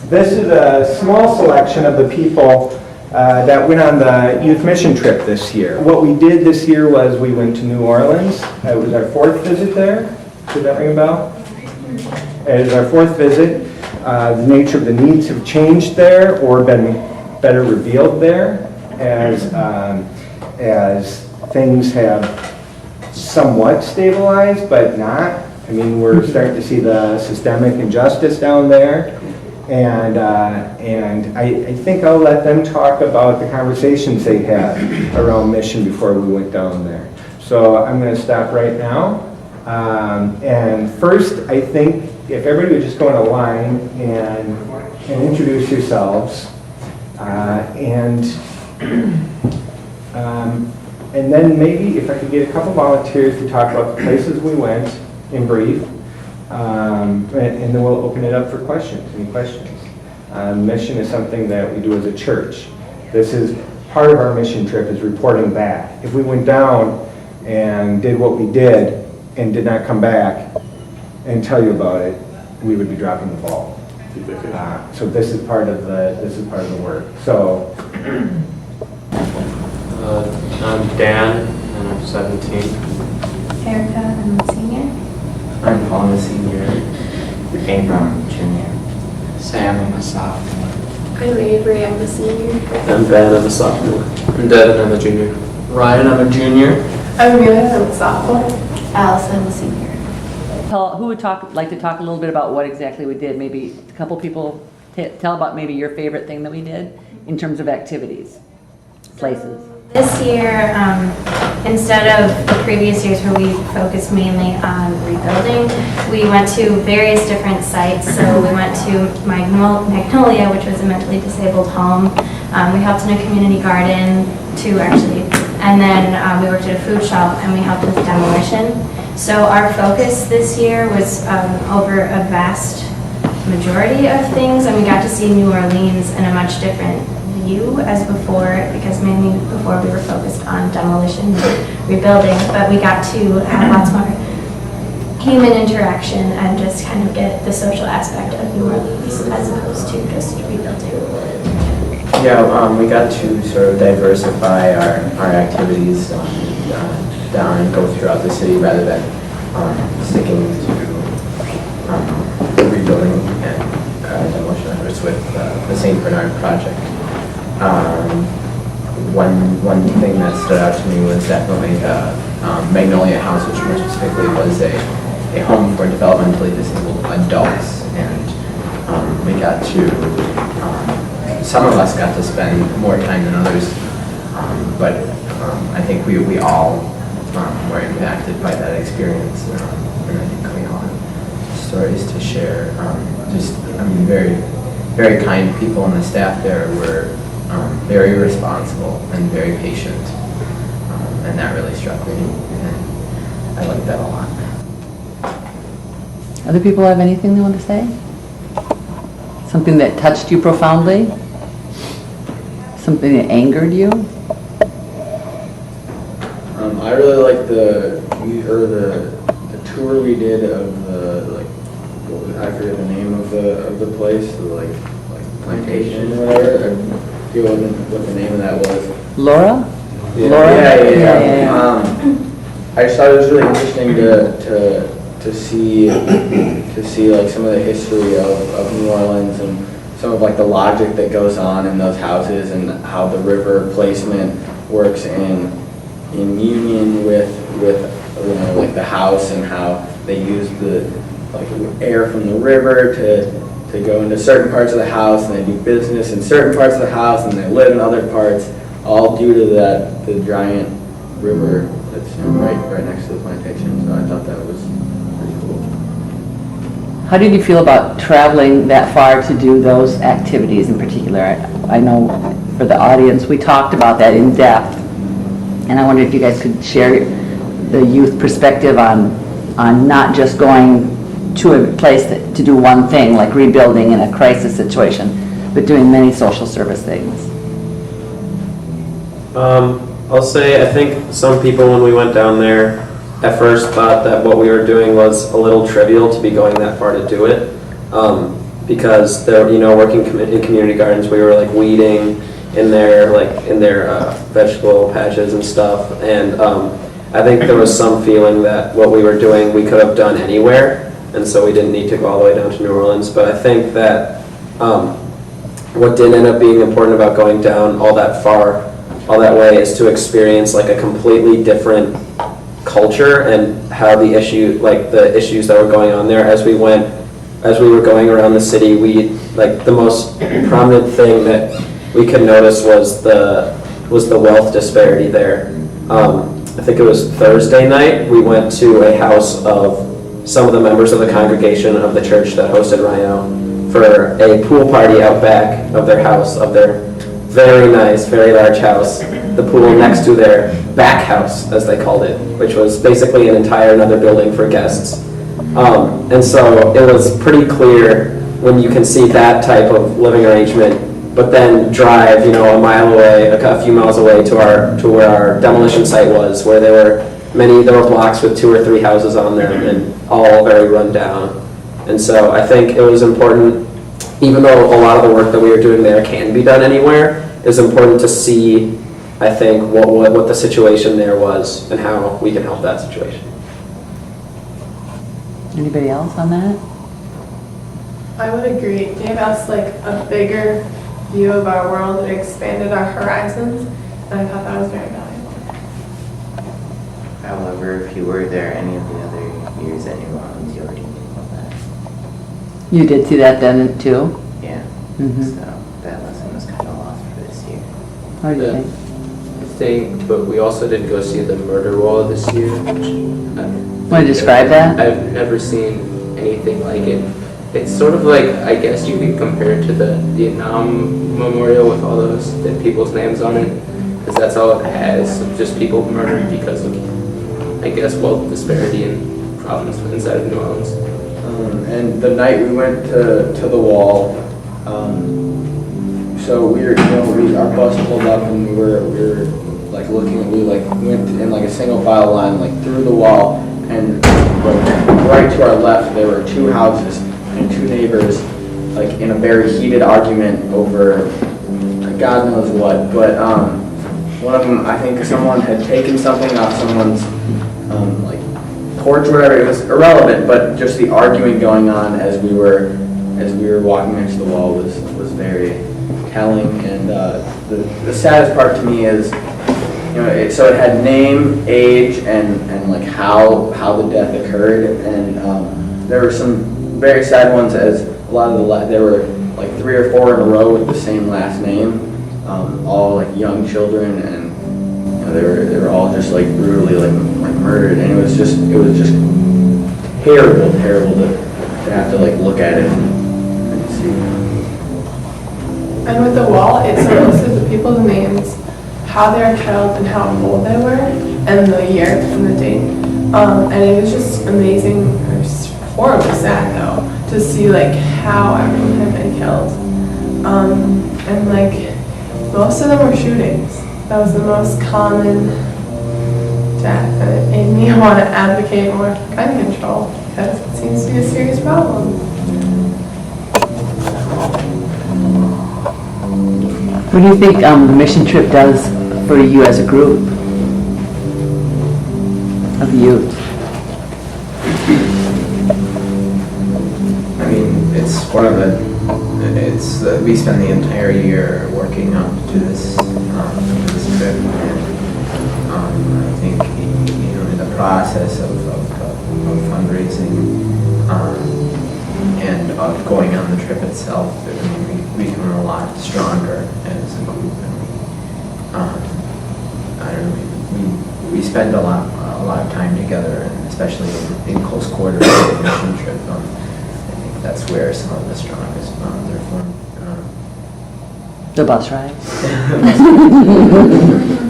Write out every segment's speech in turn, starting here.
This is a small selection of the people that went on the youth mission trip this year. What we did this year was we went to New Orleans. It was our 4th visit there. Did that ring a bell? It is our 4th visit. The nature of the needs have changed there or been better revealed there as things have somewhat stabilized, but not. I mean, we're starting to see the systemic injustice down there. And I think I'll let them talk about the conversations they had around mission before we went down there. So I'm going to stop right now. And first, I think if everybody would just go in a line and introduce yourselves. And then maybe if I could get a couple volunteers to talk about the places we went in brief. And then we'll open it up for questions, any questions. Mission is something that we do as a church. This is part of our mission trip is reporting back. If we went down and did what we did and did not come back and tell you about it, we would be dropping the ball. So this is part of the work. So I'm Dan and I'm 17. Erica, I'm a senior. I'm Paul, I'm a senior. Abram, junior. Sam, I'm a sophomore. I'm Avery, I'm a senior. I'm Ben, I'm a sophomore. I'm Devin, I'm a junior. Ryan, I'm a junior. I'm Amelia, I'm a sophomore. Allison, I'm a senior. Who would like to talk a little bit about what exactly we did? Maybe a couple people tell about maybe your favorite thing that we did in terms of activities, places. This year, instead of the previous years where we focused mainly on rebuilding, we went to various different sites. So we went to Magnolia, which was a mentally disabled home. We helped in a community garden too, actually. And then we worked at a food shop and we helped with demolition. So our focus this year was over a vast majority of things, and we got to see New Orleans in a much different view as before, because mainly before we were focused on demolition and rebuilding, but we got to have lots more human interaction and just kind of get the social aspect of New Orleans as opposed to just rebuilding. Yeah, we got to sort of diversify our activities down and go throughout the city rather than sticking to rebuilding and demolition efforts with the St. Bernard project. One thing that stood out to me was definitely the Magnolia House, which more specifically was a home for developmentally disabled adults, and we got to, some of us got to spend more time than others, but I think we all were impacted by that experience, and I think we all have stories to share. Very, very kind people on the staff there were very responsible and very patient, and that really struck me, and I liked that a lot. Other people have anything they want to say? Something that touched you profoundly? Something that angered you? I really liked the tour we did of the I forget the name of the place, the plantation or whatever. I forget what the name of that was. Laura? Yeah. Laura? Yeah. I just thought it was really interesting to see like some of the history of New Orleans and some of like the logic that goes on in those houses and how the river placement works in union with like the house, and how they use the air from the river to go into certain parts of the house, and they do business in certain parts of the house, and they live in other parts, all due to the giant river that's right next to the plantation. So I thought that was pretty cool. How did you feel about traveling that far to do those activities in particular? I know for the audience, we talked about that in depth, and I wonder if you guys could share the youth perspective on not just going to a place to do one thing, like rebuilding in a crisis situation, but doing many social service things. I'll say I think some people when we went down there at first thought that what we were doing was a little trivial to be going that far to do it. because they're, working in community gardens, we were like weeding in their vegetable patches and stuff. And I think there was some feeling that what we were doing, we could have done anywhere. And so we didn't need to go all the way down to New Orleans. But I think that what did end up being important about going down all that far, all that way, is to experience like a completely different culture and how the issues that were going on there as we were going around the city. The most prominent thing that we could notice was the wealth disparity there. I think it was Thursday night, we went to a house of some of the members of the congregation of the church that hosted Rhino for a pool party out back of their house, of their very nice, very large house, the pool next to their back house, as they called it, which was basically an entire another building for guests. And so it was pretty clear when you can see that type of living arrangement, but then drive, a mile away, a few miles away to where our demolition site was, where there were blocks with 2 or 3 houses on them and all very run down. And so I think it was important, even though a lot of the work that we were doing there can be done anywhere, it's important to see, I think, what the situation there was and how we can help that situation. Anybody else on that? I would agree. It gave us like a bigger view of our world. It expanded our horizons, and I thought that was very valuable. However, if you were there any of the other years at New Orleans, you already knew about that. You did see that then too? Yeah. Mhm. So that lesson was kind of lost for this year. What do you Yeah. think? But we also didn't go see the murder wall this year. Want to describe that? I've never seen anything like it. It's sort of like, I guess you could compare it to the Vietnam Memorial with all those dead people's names on it, because that's all it has, of just people murdered because of, I guess, wealth disparity and problems inside of New Orleans. And the night we went to the wall, so our bus pulled up and we were like looking, we went in like a single file line like through the wall, and right to our left there were 2 houses and 2 neighbors like in a very heated argument over God knows what. But one of them, I think someone had taken something off someone's like porch or whatever. It was irrelevant, but just the arguing going on as we were walking next to the wall was very telling. And the saddest part to me is, so it had name, age, and like how the death occurred. And there were some very sad ones, as a lot of there were like 3 or 4 in a row with the same last name, all like young children, and they were all just like brutally like murdered. And it was just terrible to have to like look at it and see. And with the wall, it sort of listed the people's names, how they were killed, and how old they were, and the year and the date. And it was just amazing. It was horribly sad though to see like how everyone had been killed. And like most of them were shootings. That was the most common death, and it made me want to advocate more for gun control because it seems to be a serious problem. What do you think the mission trip does for you as a group of youth? I mean, we spend the entire year working up to this trip, and I think in the process of fundraising and of going on the trip itself, we become a lot stronger as a group, and I don't know, we spend a lot of time together, and especially in close quarters on the mission trip. I think that's where some of the strongest bonds are formed. The bus ride?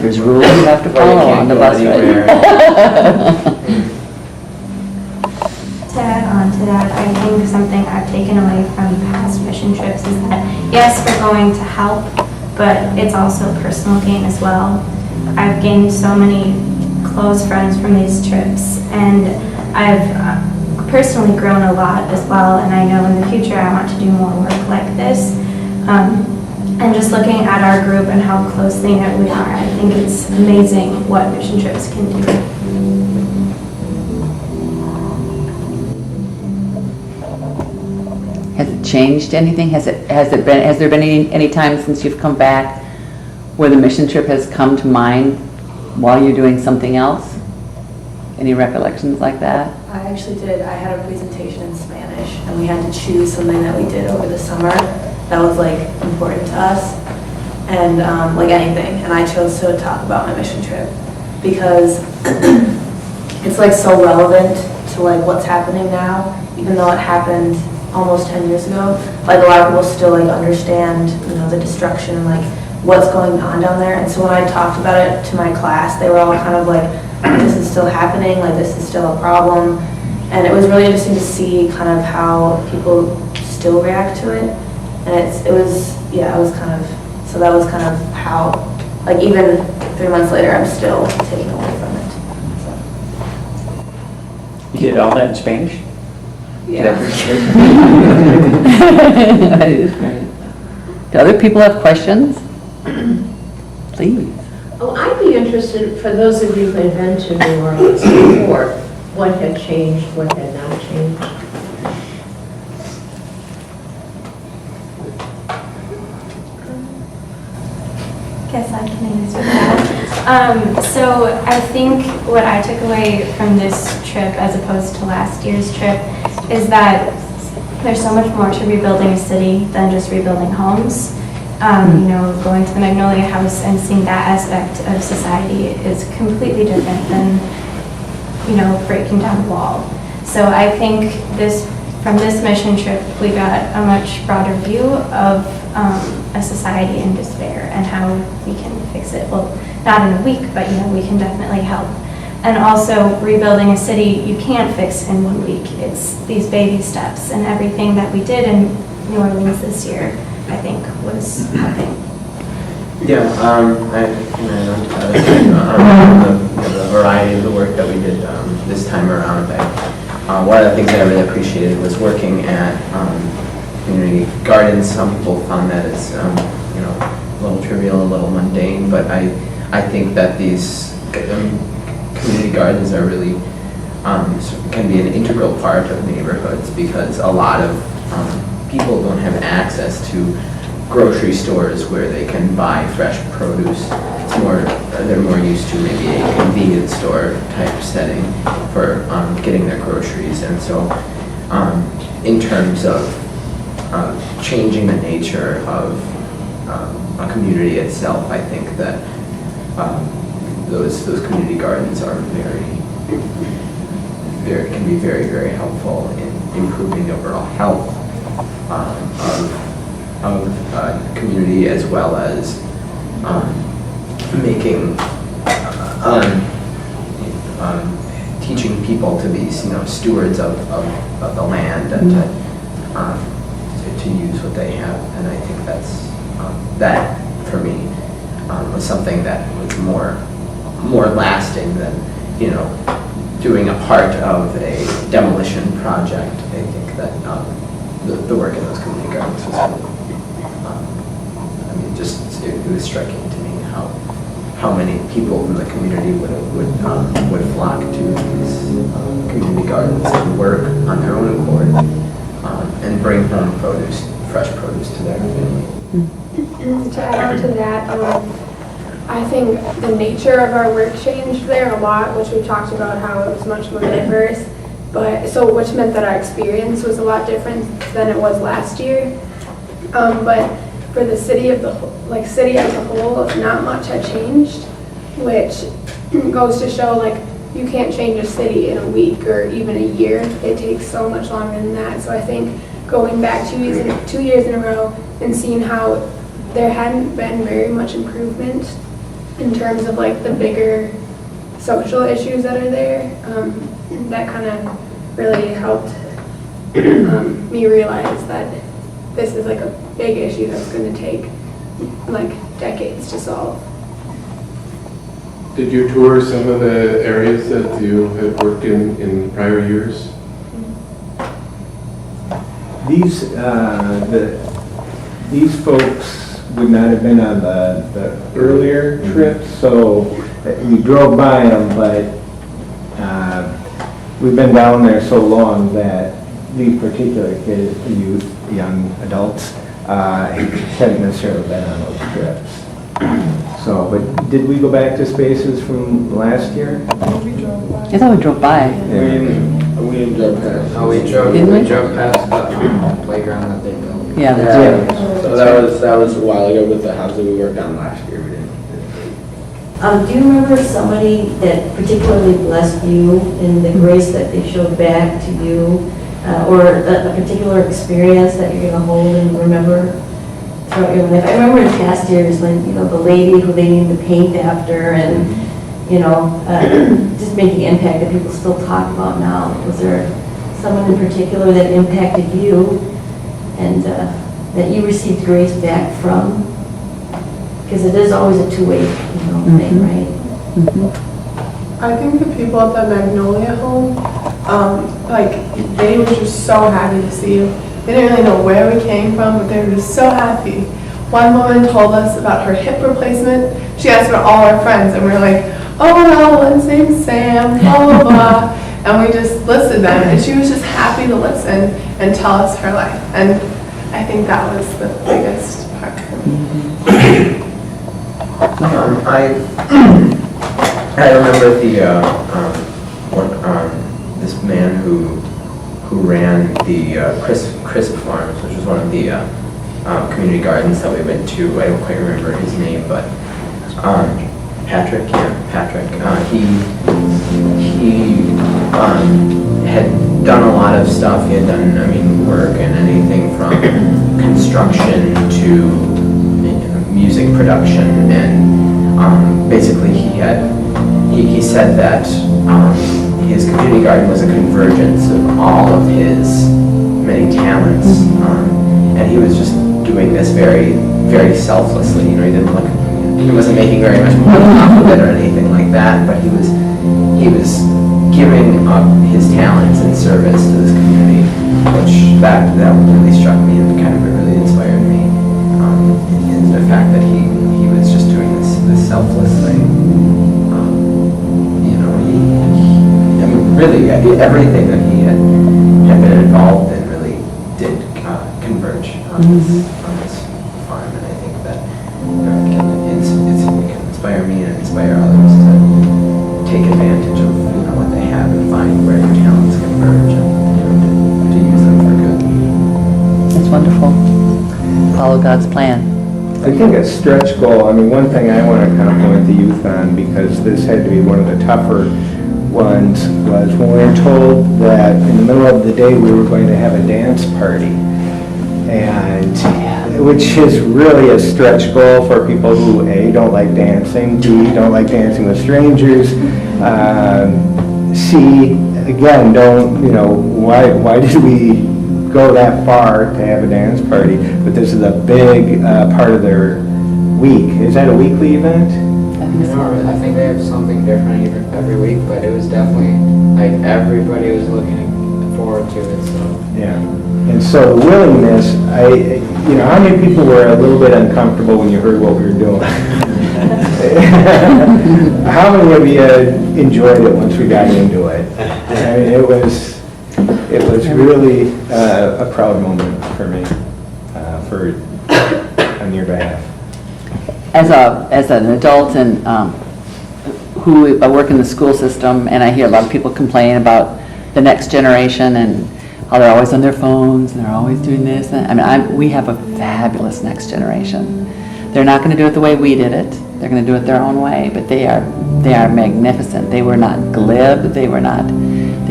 There's rules you have to follow on the bus ride. To add on to that, I think something I've taken away from past mission trips is that, yes, we're going to help, but it's also personal gain as well. I've gained so many close friends from these trips, and I've personally grown a lot as well, and I know in the future I want to do more work like this. And just looking at our group and how closely knit we are, I think it's amazing what mission trips can do. Has it changed anything? Has there been any time since you've come back where the mission trip has come to mind while you're doing something else? Any recollections like that? I actually did. I had a presentation in Spanish, and we had to choose something that we did over the summer that was like important to us, and like anything. And I chose to talk about my mission trip because it's like so relevant to like what's happening now, even though it happened almost 10 years ago. Like a lot of people still like understand, you know, the destruction and like what's going on down there. And so when I talked about it to my class, they were all kind of like, this is still happening, like this is still a problem. And it was really interesting to see kind of how people still react to it. And it was kind of, so that was kind of how, like even 3 months later, I'm still taking away from it. So. You did all that in Spanish? Yeah. That is great. Do other people have questions? Please. Oh, I'd be interested, for those of you who have been to New Orleans before, what had changed, what had not changed? Guess I can answer that. So I think what I took away from this trip as opposed to last year's trip is that there's so much more to rebuilding a city than just rebuilding homes. You know, going to the Magnolia House and seeing that aspect of society is completely different than, you know, breaking down a wall. So I think from this mission trip, we got a much broader view of a society in despair and how we can fix it. Well, not in a week, but, you know, we can definitely help. And also, rebuilding a city, you can't fix in 1 week. It's these baby steps, and everything that we did in New Orleans this year, I think, was helping. Yeah, the variety of the work that we did this time around. One of the things that I really appreciated was working at community gardens. Some people found that as you know, a little trivial, a little mundane, but I think that these community gardens are really can be an integral part of neighborhoods because a lot of people don't have access to grocery stores where they can buy fresh produce. They're more used to maybe a convenience store type setting for getting their groceries. And so in terms of changing the nature of a community itself, I think that those community gardens are can be very, very helpful in improving the overall health of a community, as well as making teaching people to be, you know, stewards of the land and to use what they have. And I think that's that for me was something that was more lasting than, you know, doing a part of a demolition project. I think that the work in those community gardens was it was striking to me how many people from the community would flock to these community gardens and work on their own accord and bring home fresh produce to their family. And to add on to that, I think the nature of our work changed there a lot, which we talked about how it was much more diverse, which meant that our experience was a lot different than it was last year. But for the city as a whole, not much had changed, which goes to show like you can't change a city in a week or even a year. It takes so much longer than that. So I think going back 2 years in a row and seeing how there hadn't been very much improvement in terms of like the bigger social issues that are there, that kind of really helped me realize that this is like a big issue that's going to take like decades to solve. Did you tour some of the areas that you had worked in prior years? these folks would not have been on the earlier trips, so we drove by them, but we've been down there so long that these particular kids, youth, young adults, hadn't necessarily been on those trips. So, but did we go back to Spaces from last year? I thought we drove by. We didn't drive past. Oh, we drove Didn't we? past the playground that they built. Yeah, that's right. So that was a while ago with the house that we worked on last year. We didn't. Do you remember somebody that particularly blessed you in the grace that they showed back to you? Or a particular experience that you're going to hold and remember throughout your life? I remember in past years when, the lady who they needed to paint after and, just making impact that people still talk about now. Was there someone in particular that impacted you and that you received grace back from? Because it is always a two-way, thing, right? I think the people at the Magnolia home, they were just so happy to see you. They didn't really know where we came from, but they were just so happy. One woman told us about her hip replacement. She asked for all our friends, and we were like, oh, well, one's name's Sam, blah, blah, blah. And we just listed them, and she was just happy to listen and tell us her life. And I think that was the biggest part for me. I remember this man who ran the Crisp Farms, which was one of the community gardens that we went to. I don't quite remember his name, but Patrick. He had done a lot of stuff. He had done, work and anything from construction to music production, and basically he said that his community garden was a convergence of all of his many talents, and he was just doing this very, very selflessly. He wasn't making very much money off of it or anything like that, but he was giving up his talents in service to this community, which that really struck me and kind of really inspired me. In the fact that he was just doing this selfless thing. Really, everything that he had been involved in really did converge on this farm, and I think that it can inspire me and inspire others to take advantage of what they have and find where their talents converge and to use them for good. That's wonderful. Follow God's plan. I think a stretch goal, one thing I want to compliment the youth on, because this had to be one of the tougher ones, was when we were told that in the middle of the day we were going to have a dance party, and which is really a stretch goal for people who A, don't like dancing, B, don't like dancing with strangers, C, again, why did we go that far to have a dance party? But this is a big part of their week. Is that a weekly event? I think they have something different every week, but it was definitely, everybody was looking forward to it, so. Yeah. And so the willingness, how many people were a little bit uncomfortable when you heard what we were doing? How many of you enjoyed it once we got into it? It was really a proud moment for me, on your behalf. As an adult and who work in the school system, and I hear a lot of people complain about the next generation and how they're always on their phones and they're always doing this. We have a fabulous next generation. They're not going to do it the way we did it. They're going to do it their own way, but they are magnificent. They were not glib. They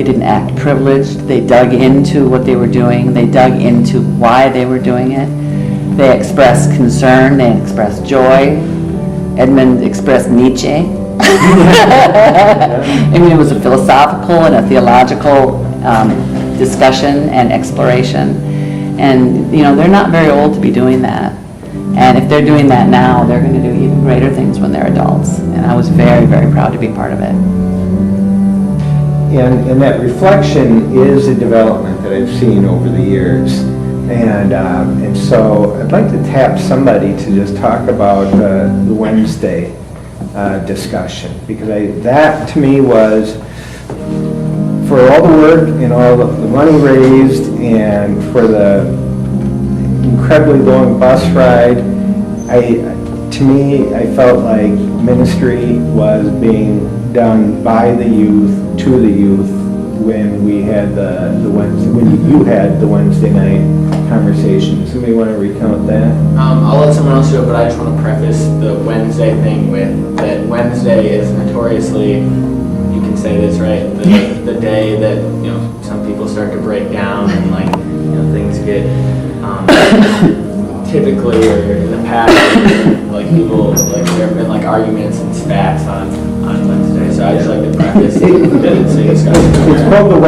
didn't act privileged. They dug into what they were doing. They dug into why they were doing it. They expressed concern. They expressed joy. Edmund expressed Nietzsche. It was a philosophical and a theological discussion and exploration. And, they're not very old to be doing that. And if they're doing that now, they're going to do even greater things when they're adults. And I was very, very proud to be part of it. And that reflection is a development that I've seen over the years. And so I'd like to tap somebody to just talk about the Wednesday discussion, because that to me was, for all the work and all the money raised and for the incredibly long bus ride, to me, I felt like ministry was being done by the youth, to the youth, when we had the Wednesday, when you had the Wednesday night conversation. Somebody want to recount that? I'll let someone else do it, but I just want to preface the Wednesday thing with that Wednesday is notoriously, you can say this, right, the day that, you know, some people start to break down and, like, you know, things get, typically, or in the past, like, people, like, there have been, like, arguments and spats on Wednesday, so I'd just like to preface the Wednesday discussion. It's called the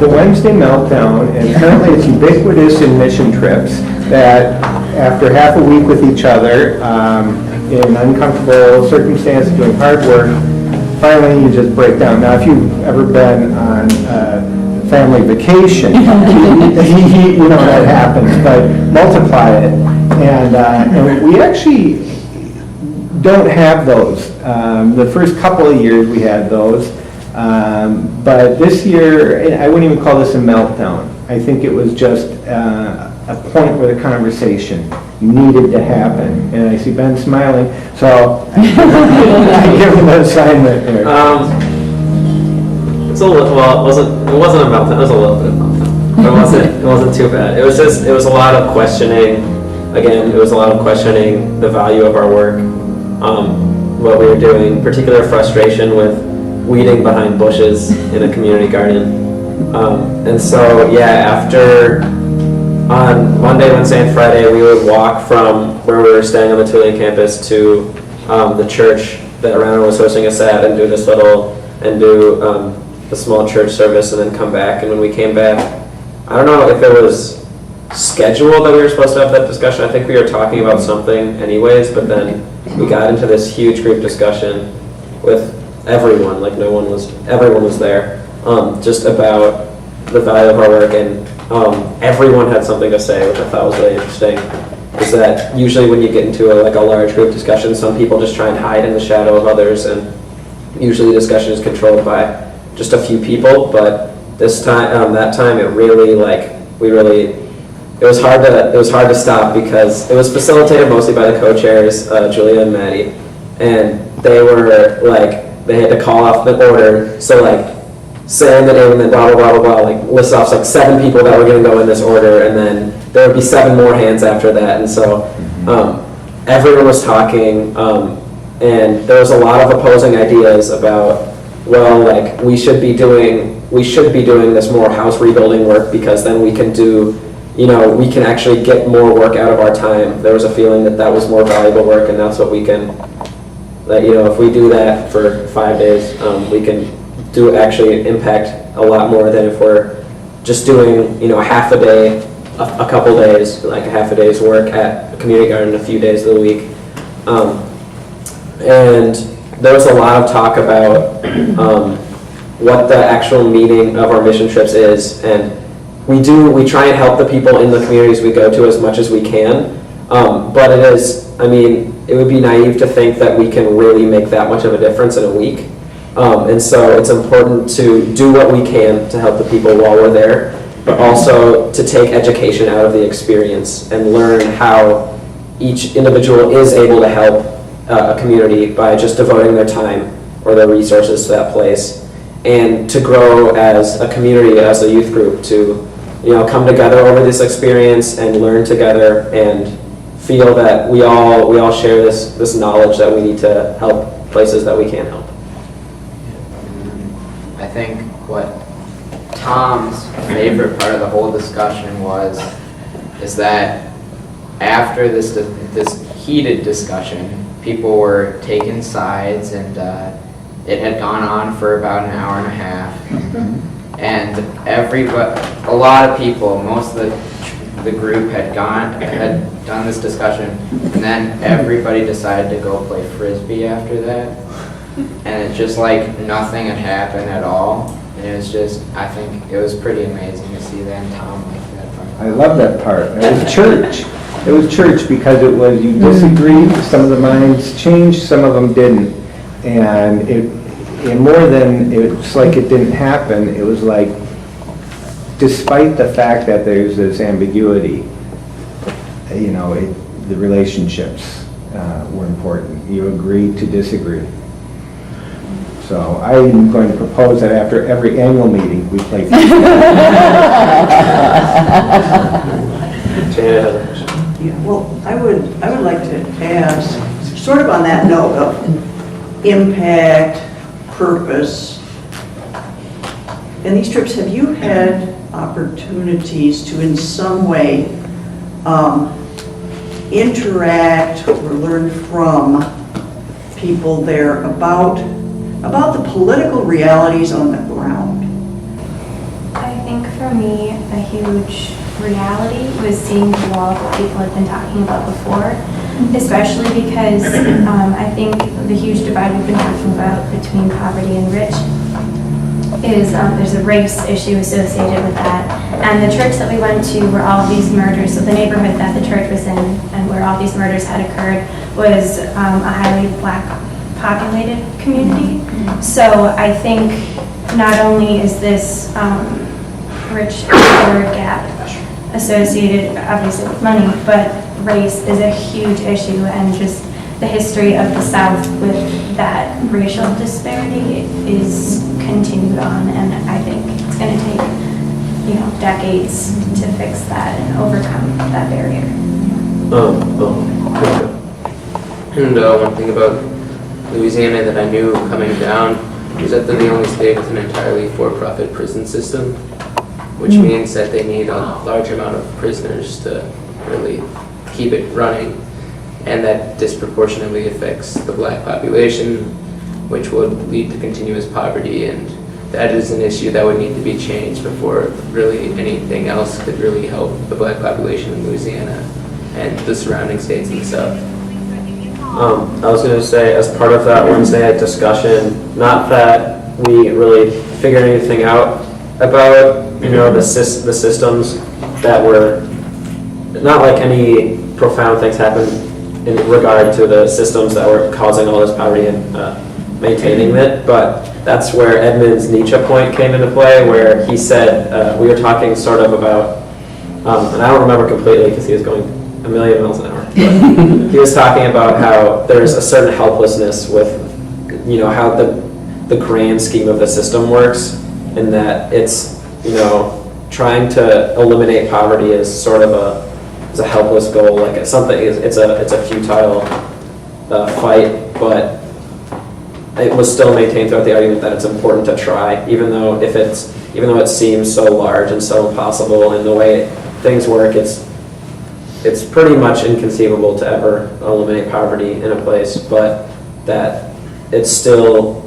Wednesday Meltdown, and apparently it's ubiquitous in mission trips, that after half a week with each other, in uncomfortable circumstances, doing hard work, finally you just break down. Now, if you've ever been on family vacation, you know that happens, but multiply it. And we actually don't have those. The first couple of years we had those, but this year, I wouldn't even call this a meltdown. I think it was just a point where the conversation needed to happen. And I see Ben smiling, so I give him an assignment there. It's a little, well, it wasn't a meltdown, it was a little bit of a meltdown. But it wasn't too bad. It was a lot of questioning. Again, it was a lot of questioning the value of our work, what we were doing, particular frustration with weeding behind bushes in a community garden. And so, yeah, after, on Monday, Wednesday, and Friday, we would walk from where we were staying on the Tulane campus to the church that Rana was hosting us at, and do the small church service, and then come back. And when we came back, I don't know if it was scheduled that we were supposed to have that discussion. I think we were talking about something anyways, but then we got into this huge group discussion with everyone, like everyone was there, just about the value of our work, and everyone had something to say, which I thought was really interesting. Is that usually when you get into a large group discussion, some people just try and hide in the shadow of others, and usually the discussion is controlled by just a few people. But this time, that time, it really it was hard to stop, because it was facilitated mostly by the co-chairs, Julia and Maddie, and they were they had to call off the order, so saying the name and then blah blah blah blah blah, list off 7 people that were going to go in this order, and then there would be 7 more hands after that, and so everyone was talking, and there was a lot of opposing ideas about, well, we should be doing this more house rebuilding work, because then we can do, we can actually get more work out of our time. There was a feeling that was more valuable work, and that's what we can, if we do that for 5 days, we can actually impact a lot more than if we're just doing, half a day, a couple days, a half a day's work at a community garden a few days of the week. And there was a lot of talk about what the actual meaning of our mission trips is, and we try and help the people in the communities we go to as much as we can, but it would be naive to think that we can really make that much of a difference in a week. And so it's important to do what we can to help the people while we're there, but also to take education out of the experience and learn how each individual is able to help a community by just devoting their time or their resources to that place, and to grow as a community, as a youth group, to come together over this experience and learn together and feel that we all share this knowledge that we need to help places that we can't help. I think what Tom's favorite part of the whole discussion is that after this heated discussion, people were taking sides, and it had gone on for about an hour and a half. And a lot of people, most of the group had done this discussion, and then everybody decided to go play Frisbee after that. And it's just nothing had happened at all. And it was just, I think it was pretty amazing to see that, and Tom liked that part. I love that part. It was church. It was church because it was, you disagreed, some of the minds changed, some of them didn't. And more than, it's like it didn't happen, it was like, despite the fact that there's this ambiguity, the relationships were important. You agreed to disagree. So I'm going to propose that after every annual meeting, we play. Janet has a question. Yeah, well, I would like to ask, sort of on that note of impact, purpose. In these trips, have you had opportunities to in some way interact or learn from people there about the political realities on the ground? I think for me, a huge reality was seeing the wall that people had been talking about before, especially because I think the huge divide we've been talking about between poverty and rich is there's a race issue associated with that. And the church that we went to where all of these murders, so the neighborhood that the church was in and where all these murders had occurred was a highly black populated community. So I think not only is this rich poor gap associated obviously with money, but race is a huge issue, and just the history of the South with that racial disparity is continued on, and I think it's going to take, decades to fix that and overcome that barrier. And one thing about Louisiana that I knew coming down was that they're the only state with an entirely for-profit prison system, which means that they need a large amount of prisoners to really keep it running, and that disproportionately affects the black population, which would lead to continuous poverty, and that is an issue that would need to be changed before really anything else could really help the black population in Louisiana and the surrounding states in the South. I was going to say, as part of that Wednesday night discussion, not that we really figured anything out about, the systems that were, not like any profound things happened in regard to the systems that were causing all this poverty and maintaining it, but that's where Edmund's Nietzsche point came into play, where he said, we were talking sort of about, and I don't remember completely because he was going a million miles an hour, but he was talking about how there's a certain helplessness with, how the grand scheme of the system works, and that it's, trying to eliminate poverty is sort of a helpless goal, like it's a futile fight, but it was still maintained throughout the argument that it's important to try, even though it seems so large and so impossible, and the way things work, it's pretty much inconceivable to ever eliminate poverty in a place, but that we're still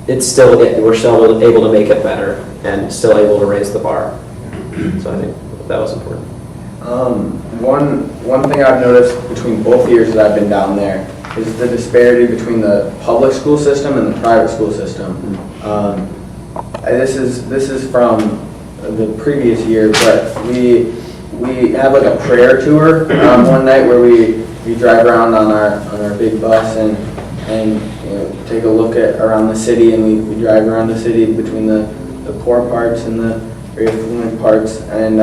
able to make it better and still able to raise the bar. So I think that was important. One thing I've noticed between both years that I've been down there is the disparity between the public school system and the private school system. This is from the previous year, but we have like a prayer tour one night where we drive around on our big bus and take a look around the city, and we drive around the city between the poor parts and the very affluent parts. And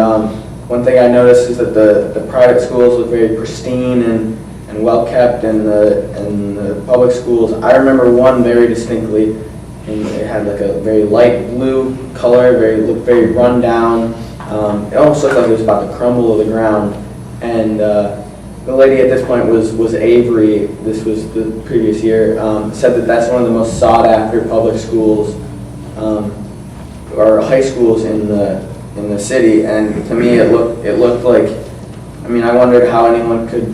one thing I noticed is that the private schools look very pristine and well kept, and the public schools, I remember one very distinctly, and it had like a very light blue color, looked very run down. It almost looked like it was about to crumble to the ground. And the lady at this point was Avery, this was the previous year, said that that's one of the most sought after public schools or high schools in the city. And to me it looked like, I wondered how anyone could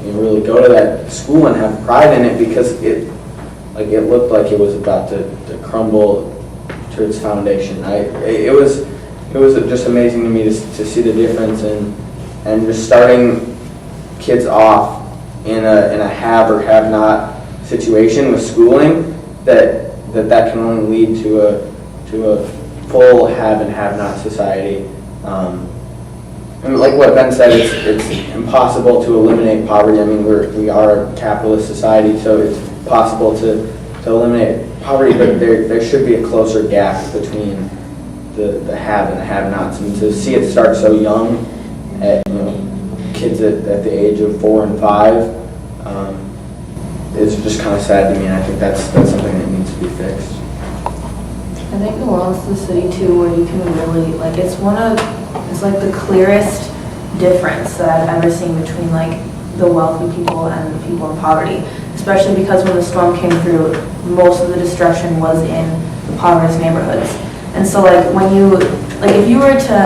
really go to that school and have pride in it, because it looked like it was about to crumble to its foundation. It was just amazing to me to see the difference and just starting kids off in a have or have not situation with schooling, that can only lead to a full have and have not society. And like what Ben said, it's impossible to eliminate poverty. I mean, we are a capitalist society, so it's possible to eliminate poverty, but there should be a closer gap between the have and the have-nots. And to see it start so young, at kids at the age of 4 and 5, is just kind of sad to me. And I think that's something that needs to be fixed. I think New Orleans is a city too where you can really, like, it's like the clearest difference that I've ever seen between like the wealthy people and the people in poverty. Especially because when the storm came through, most of the destruction was in the poverty neighborhoods. And so like when you, like if you were to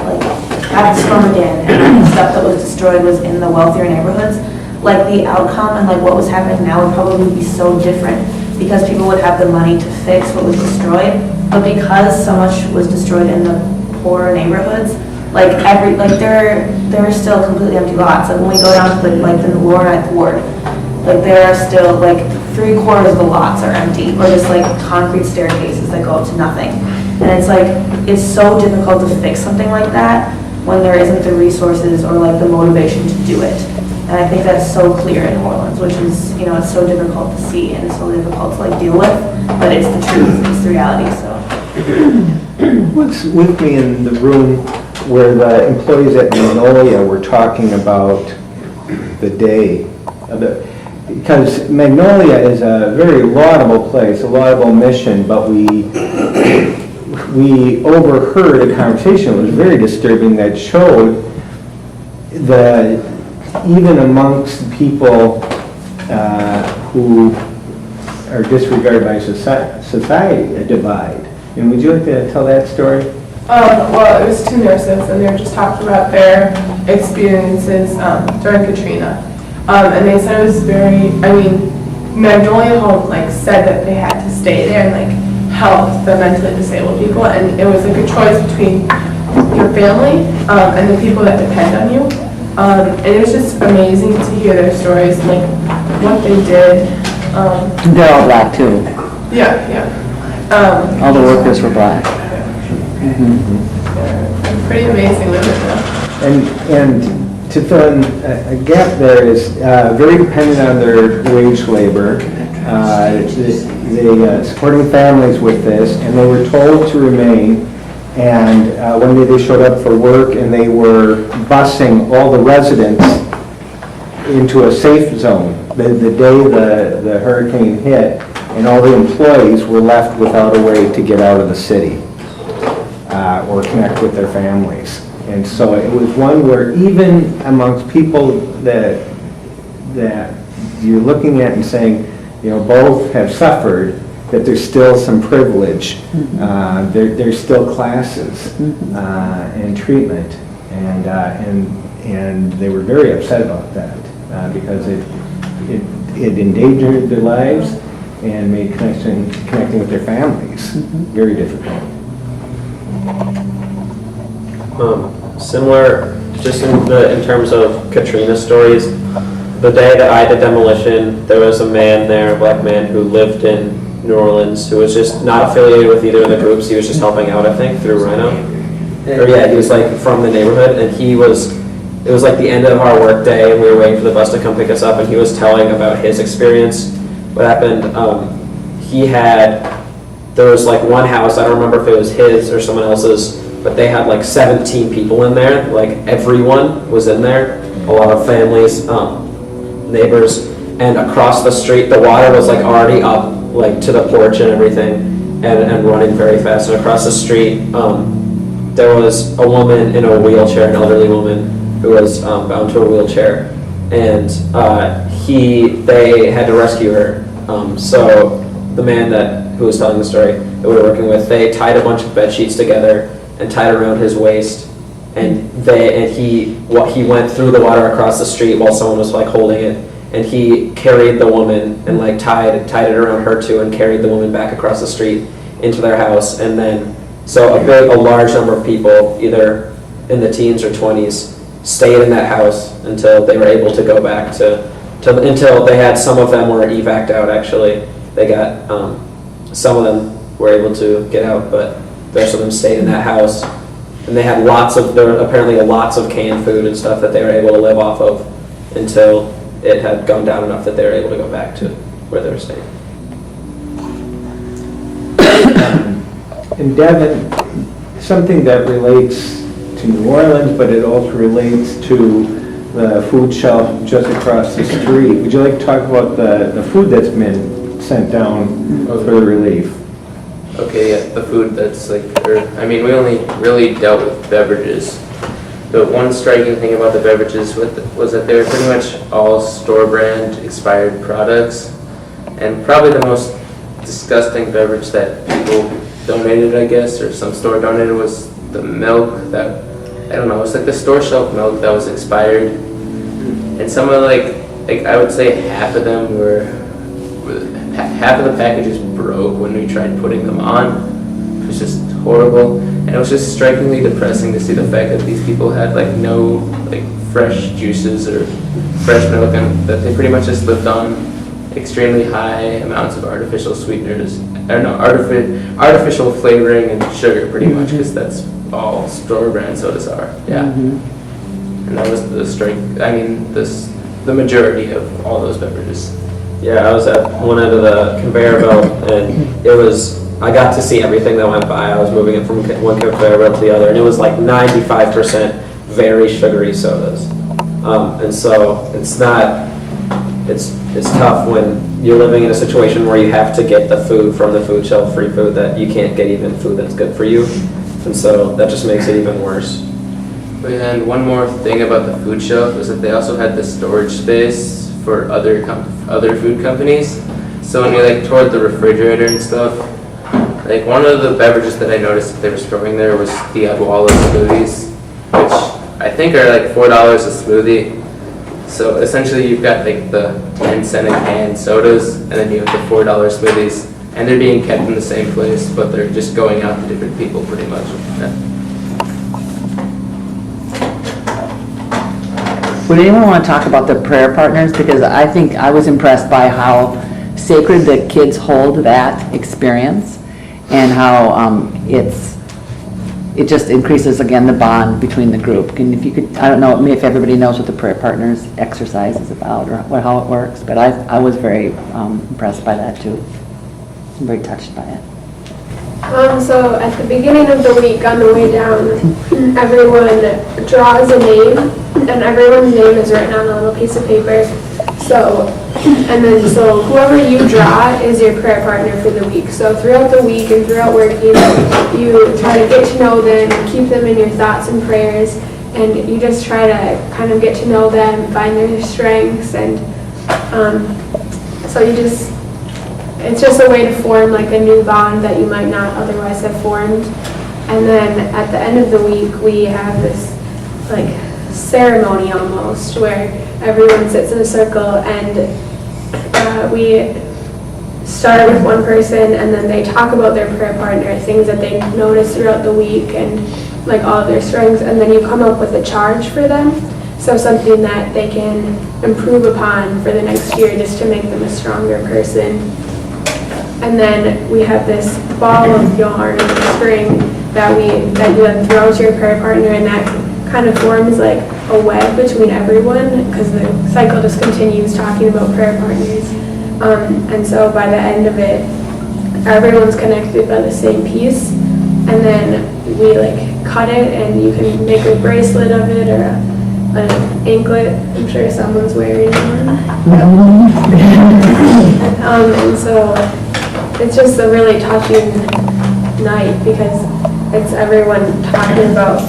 like have the storm again and the stuff that was destroyed was in the wealthier neighborhoods, like the outcome and like what was happening now would probably be so different because people would have the money to fix what was destroyed. But because so much was destroyed in the poorer neighborhoods, like there are still completely empty lots. Like when we go down to the Lower Ninth Ward, like there are still like 3/4 of the lots are empty, or just like concrete staircases that go up to nothing. And it's like it's so difficult to fix something like that when there isn't the resources or like the motivation to do it. And I think that's so clear in New Orleans, which is it's so difficult to see and so difficult to like deal with. But it's the truth, it's the reality. So. What's with me in the room where the employees at Magnolia were talking about the day of because Magnolia is a very laudable place, a laudable mission, but we overheard a conversation that was very disturbing that showed even amongst people who are disregarded by society, a divide. And would you like to tell that story? Well, it was 2 nurses, and they were just talking about their experiences during Katrina. And they said it was Magnolia Home said that they had to stay there and help the mentally disabled people, and it was a choice between your family and the people that depend on you. And it was just amazing to hear their stories, what they did. They're all black too. Yeah. All the workers were black. Pretty amazing living there. And to fill in a gap there is very dependent on their wage labor. They supporting families with this, and they were told to remain. And one day they showed up for work, and they were busing all the residents into a safe zone. The day the hurricane hit, and all the employees were left without a way to get out of the city or connect with their families. And so it was one where even amongst people that you're looking at and saying, both have suffered, that there's still some privilege. There's still classes and treatment, and they were very upset about that because it endangered their lives and made connecting with their families very difficult. Similar, just in terms of Katrina stories, the day that I did demolition, there was a man there, a black man, who lived in New Orleans, who was just not affiliated with either of the groups. He was just helping out, I think, through Rhino. Or yeah, he was from the neighborhood, and it was the end of our work day, and we were waiting for the bus to come pick us up, and he was telling about his experience. What happened, there was one house, I don't remember if it was his or someone else's, but they had 17 people in there, everyone was in there, a lot of families, neighbors, and across the street, the water was already up, to the porch and everything, and running very fast, and across the street, there was a woman in a wheelchair, an elderly woman, who was bound to a wheelchair, and they had to rescue her. So the man who was telling the story that we were working with, they tied a bunch of bed sheets together and tied around his waist, and he went through the water across the street while someone was holding it, and he carried the woman and tied it around her too, and carried the woman back across the street into their house. And then so a large number of people, either in the teens or 20s, stayed in that house until they were able to go back until they had, some of them were evac'd out actually. They got, some of them were able to get out, but the rest of them stayed in that house and they had apparently lots of canned food and stuff that they were able to live off of until it had gone down enough that they were able to go back to where they were staying. And Devin, something that relates to New Orleans, but it also relates to the food shelf just across the street. Would you like to talk about the food that's been sent down for the relief? Okay, yeah, the food that's we only really dealt with beverages. The one striking thing about the beverages was that they were pretty much all store brand expired products. And probably the most disgusting beverage that people donated, I guess, or some store donated, was the milk that, I don't know, it was like the store shelf milk that was expired. And some of I would say half of them half of the packages broke when we tried putting them on. It was just horrible. And it was just strikingly depressing to see the fact that these people had no fresh juices or fresh milk, and that they pretty much just lived on extremely high amounts of artificial sweeteners, artificial flavoring and sugar, pretty much, because that's all store brand sodas are. Yeah. And that was the majority of all those beverages. Yeah, I was at one end of the conveyor belt, and I got to see everything that went by. I was moving it from one conveyor belt to the other, and it was 95% very sugary sodas. And so it's tough when you're living in a situation where you have to get the food from the food shelf, free food, that you can't get even food that's good for you. And so that just makes it even worse. And one more thing about the food shelf was that they also had the storage space for other food companies. So when you toured the refrigerator and stuff, one of the beverages that I noticed that they were storing there was the Odwalla smoothies, which I think are $4 a smoothie. So essentially you've got the 10-cent a can sodas, and then you have the $4 smoothies, and they're being kept in the same place, but they're just going out to different people pretty much. Yeah. Would anyone want to talk about the prayer partners? Because I think I was impressed by how sacred the kids hold that experience, and how it just increases, again, the bond between the group. And if you could, I don't know if everybody knows what the prayer partners exercise is about or how it works, but I was very impressed by that too. I'm very touched by it. So at the beginning of the week, on the way down, everyone draws a name, and everyone's name is written on a little piece of paper. So whoever you draw is your prayer partner for the week. So throughout the week and throughout working, you try to get to know them, keep them in your thoughts and prayers, and you just try to kind of get to know them, find their strengths, and it's just a way to form a new bond that you might not otherwise have formed. And then at the end of the week, we have this ceremony almost, where everyone sits in a circle, and we start with one person, and then they talk about their prayer partner, things that they noticed throughout the week, and all of their strengths, and then you come up with a charge for them. So something that they can improve upon for the next year, just to make them a stronger person. And then we have this ball of yarn or string that you then throw to your prayer partner, and that kind of forms a web between everyone, because the cycle just continues talking about prayer partners. And so by the end of it, everyone's connected by the same piece, and then we cut it, and you can make a bracelet of it or an anklet. I'm sure someone's wearing one. And so it's just a really touching night, because it's everyone talking about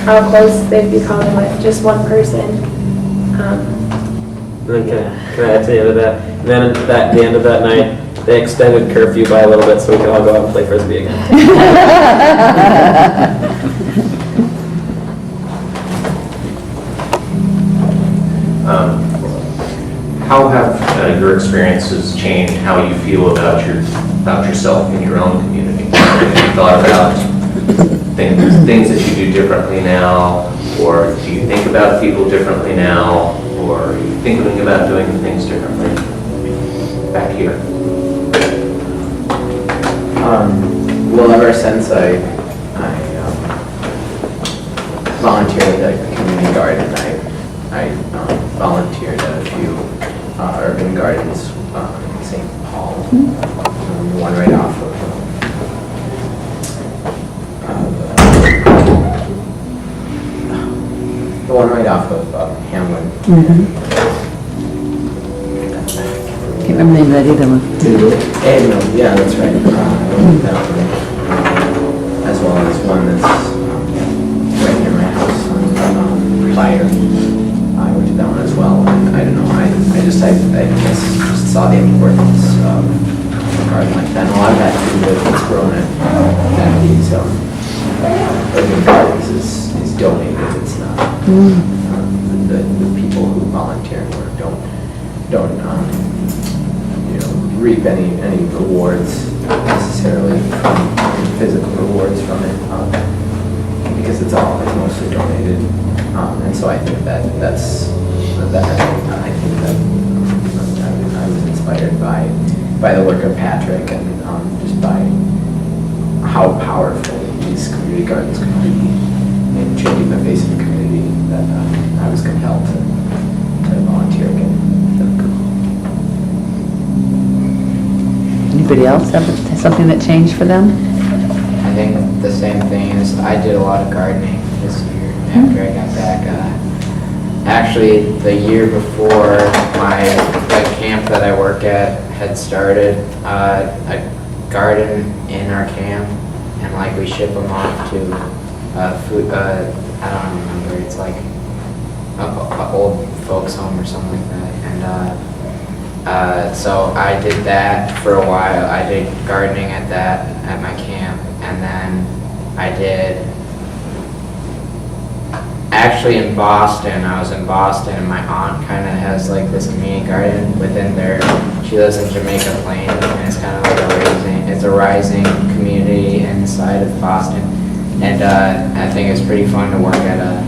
how close they've become with just one person. Then can I add to the end of that? And then at the end of that night, they extended curfew by a little bit so we could all go out and play Frisbee again. How have your experiences changed how you feel about yourself in your own community? Have you thought about things that you do differently now, or do you think about people differently now, or are you thinking about doing things differently back here? Well, ever since I volunteered at the community garden. I volunteered at a few urban gardens in St. Paul, the one right off of the one right off of Hamlin. Can't remember the name of that either one. Edmund, yeah, that's right. As well as one that's right near my house on Fire. I went to that one as well. And I don't know, I guess just saw the importance of a garden like that. And a lot of that to do with what's grown at these urban gardens is donated. It's not the people who volunteer or don't reap any rewards necessarily from physical rewards from it, because it's mostly donated, and so I think I think that I was inspired by the work of Patrick and just by how powerful these community gardens can be in changing the face of the community that I was compelled to volunteer again. Anybody else have something that changed for them? I think the same thing is I did a lot of gardening this year after I got back. Actually, the year before the camp that I work at had started, I garden in our camp, and like we ship them off to food. I don't remember. It's like a old folks home or something like that, and. So I did that for a while. I did gardening at my camp, and then I did, actually in Boston, I was in Boston, and my aunt kind of has like this community garden within she lives in Jamaica Plain, and it's kind of like a rising community inside of Boston, and I think it's pretty fun to work at a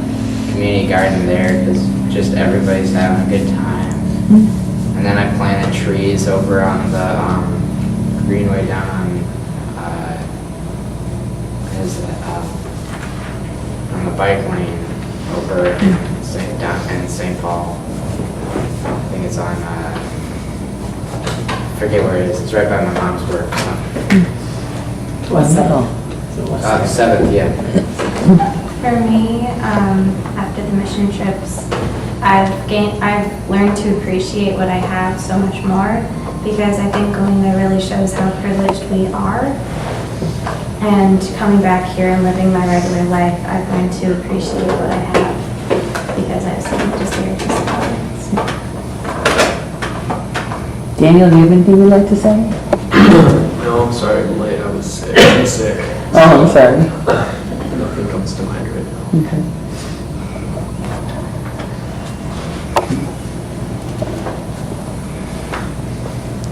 community garden there, because just everybody's having a good time. And then I planted trees over on the greenway down on, what is that, on the bike lane over in St. Paul. I think it's on, I forget where it is. It's right by my mom's work. Wonderful. 7th, yeah. For me, after the mission trips, I've learned to appreciate what I have so much more, because I think going there really shows how privileged we are. And coming back here and living my regular life, I've learned to appreciate what I have, because I've seen just very disappointments. Daniel, do you have anything you'd like to say? No, I'm sorry, I'm late. I was sick. I'm sick. Oh, I'm sorry. Nothing comes to mind right now. Okay.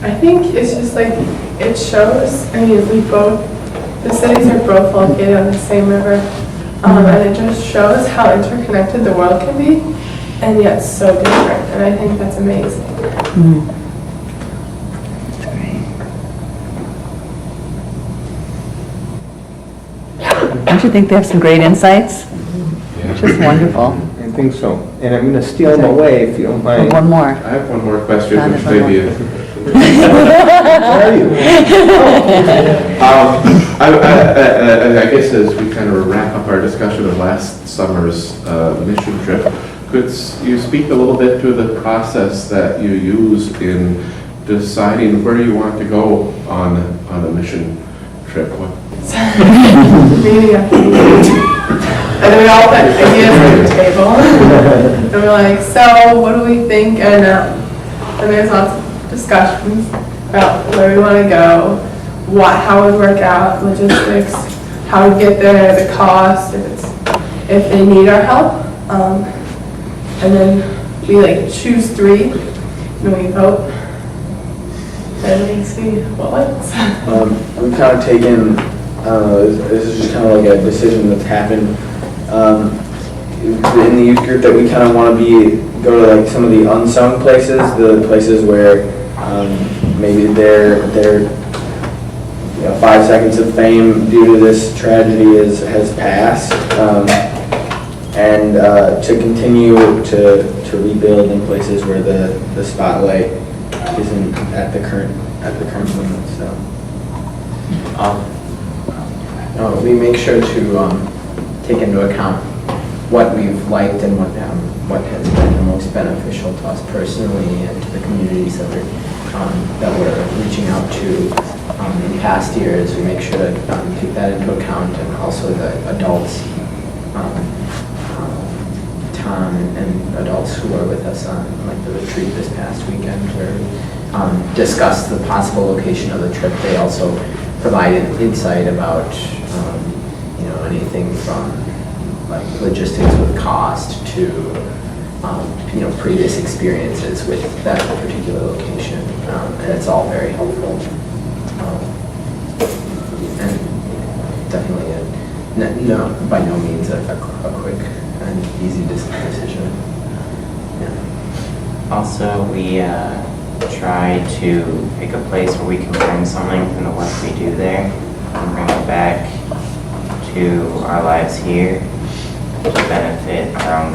I think it's just like, it shows, I mean, the cities are both located on the same river, and it just shows how interconnected the world can be, and yet so different, and I think that's amazing. That's great. Don't you think they have some great insights? Just wonderful. I think so. And I'm going to steal them away if you don't mind. One more. I have one more question, John, which there's one may more. be How are you? I guess as we kind of wrap up our discussion of last summer's mission trip, could you speak a little bit to the process that you used in deciding where you want to go on a mission trip? Meeting after meeting. And then we all put ideas on the table. And we're like, so what do we think? And there's lots of discussions about where we want to go, how it would work out, logistics, how we get there, the cost, if they need our help. And then we like choose 3, and then we vote. And we see what wins. We've kind of taken, this is just kind of like a decision that's happened in the youth group, that we kind of want to go to like some of the unsung places, the places where maybe their 5 seconds of fame due to this tragedy has passed, and to continue to rebuild in places where the spotlight isn't at the current moment. So we make sure to take into account what we've liked and what has been the most beneficial to us personally and to the communities that we're reaching out to in past years. We make sure to take that into account, and also the adults, Tom and adults who were with us on like the retreat this past weekend, where we discussed the possible location of the trip. They also provided insight about anything from like logistics with cost to previous experiences with that particular location, and it's all very helpful. And definitely by no means a quick and easy decision. Yeah. Also, we try to pick a place where we can learn something from the work we do there and bring it back to our lives here to benefit our own